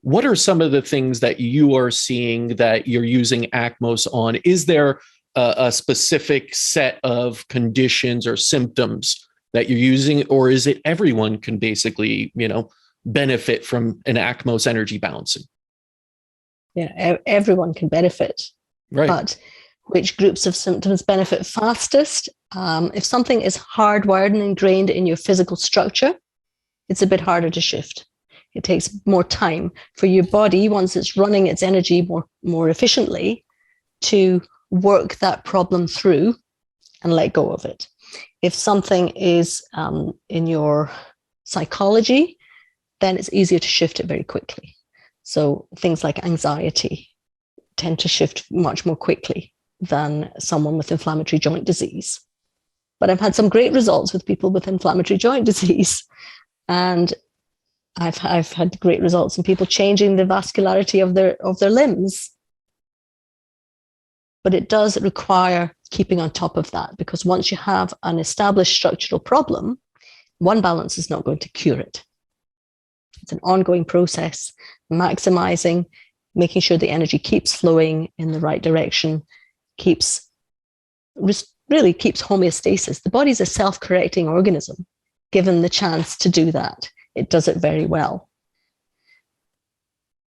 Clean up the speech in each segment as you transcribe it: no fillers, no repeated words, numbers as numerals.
What are some of the things that you are seeing that you're using ACMOS on? Is there a specific set of conditions or symptoms that you're using, or is it everyone can basically, benefit from an ACMOS energy balancing? Yeah, everyone can benefit. Right. But which groups of symptoms benefit fastest? If something is hardwired and ingrained in your physical structure, it's a bit harder to shift. It takes more time for your body, once it's running its energy more efficiently, to work that problem through and let go of it. If something is in your psychology, then it's easier to shift it very quickly. So things like anxiety tend to shift much more quickly than someone with inflammatory joint disease. But I've had some great results with people with inflammatory joint disease. And I've had great results in people changing the vascularity of their limbs. But it does require keeping on top of that, because once you have an established structural problem, one balance is not going to cure it. It's an ongoing process, maximizing, making sure the energy keeps flowing in the right direction, really keeps homeostasis. The body's a self-correcting organism. Given the chance to do that, it does it very well.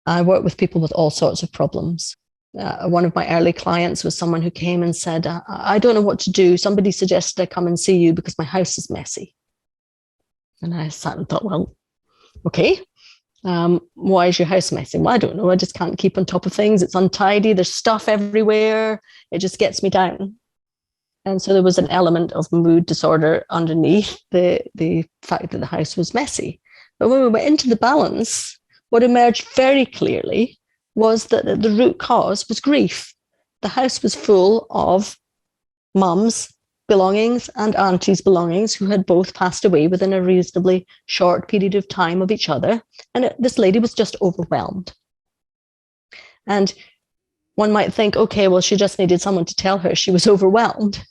I work with people with all sorts of problems. One of my early clients was someone who came and said, I don't know what to do. Somebody suggested I come and see you because my house is messy. And I sat and thought, well, okay, why is your house messy? Well, I don't know. I just can't keep on top of things. It's untidy. There's stuff everywhere. It just gets me down. And so there was an element of mood disorder underneath the fact that the house was messy. But when we went into the balance, what emerged very clearly was that the root cause was grief. The house was full of mum's belongings and auntie's belongings who had both passed away within a reasonably short period of time of each other. And this lady was just overwhelmed. And one might think, okay, well, she just needed someone to tell her she was overwhelmed.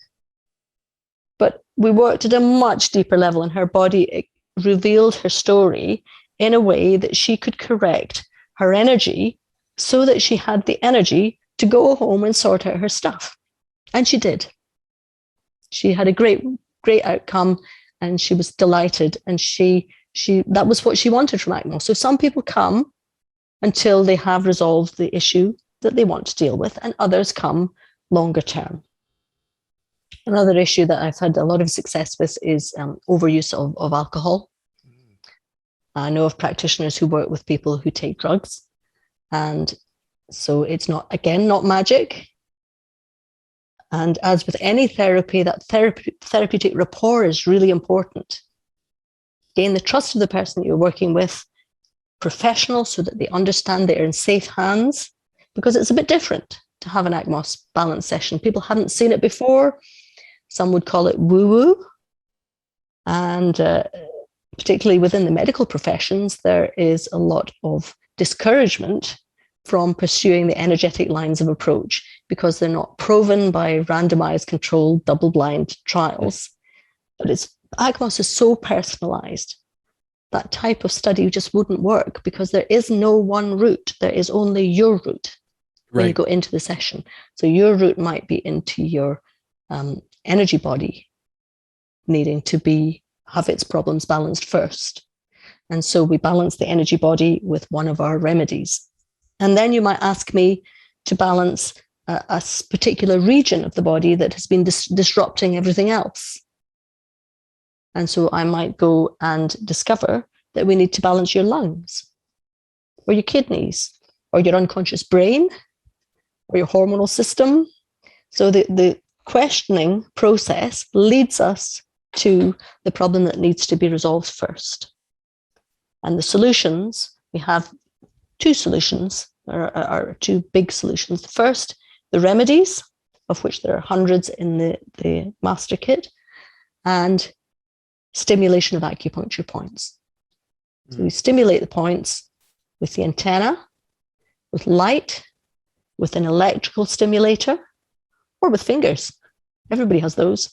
But we worked at a much deeper level, and her body revealed her story in a way that she could correct her energy so that she had the energy to go home and sort out her stuff. And she did. She had a great outcome, and she was delighted. And she that was what she wanted from ACMOS. So some people come until they have resolved the issue that they want to deal with, and others come longer term. Another issue that I've had a lot of success with is overuse of alcohol. I know of practitioners who work with people who take drugs. And so it's not magic. And as with any therapy, that therapeutic rapport is really important. Gain the trust of the person you're working with, professional, so that they understand they're in safe hands, because it's a bit different to have an ACMOS balance session. People haven't seen it before. Some would call it woo-woo. And particularly within the medical professions, there is a lot of discouragement from pursuing the energetic lines of approach because they're not proven by randomized, controlled, double-blind trials. But ACMOS is so personalized. That type of study just wouldn't work because there is no one route. There is only your route when you go into the session. So your route might be into your energy body needing to have its problems balanced first. And so we balance the energy body with one of our remedies. And then you might ask me to balance a particular region of the body that has been disrupting everything else. And so I might go and discover that we need to balance your lungs, or your kidneys, or your unconscious brain, or your hormonal system. So the questioning process leads us to the problem that needs to be resolved first. And the solutions, we have two solutions, or two big solutions. The first, the remedies, of which there are hundreds in the master kit, and stimulation of acupuncture points. So we stimulate the points with the antenna, with light, with an electrical stimulator, or with fingers. Everybody has those.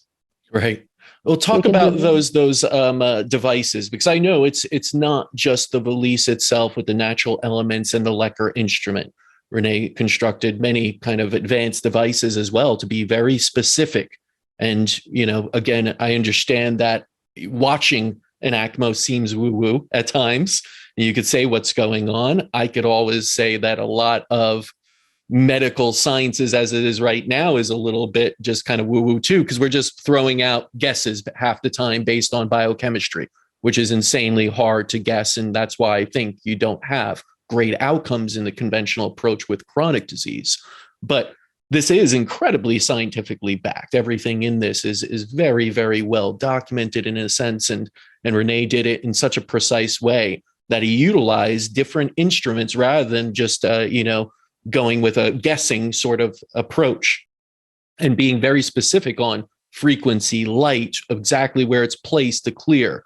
Right. We'll We talk can do about that. those devices, because I know it's not just the valise itself with the natural elements and the Lecker instrument. Renee constructed many kind of advanced devices as well to be very specific. And again, I understand that watching an ACMO seems woo-woo at times. You could say what's going on. I could always say that a lot of medical sciences as it is right now is a little bit just kind of woo-woo too, because we're just throwing out guesses half the time based on biochemistry, which is insanely hard to guess. And that's why I think you don't have great outcomes in the conventional approach with chronic disease. But this is incredibly scientifically backed. Everything in this is very, very well documented in a sense. And Renee did it in such a precise way that he utilized different instruments rather than just going with a guessing sort of approach, and being very specific on frequency, light, exactly where it's placed to clear.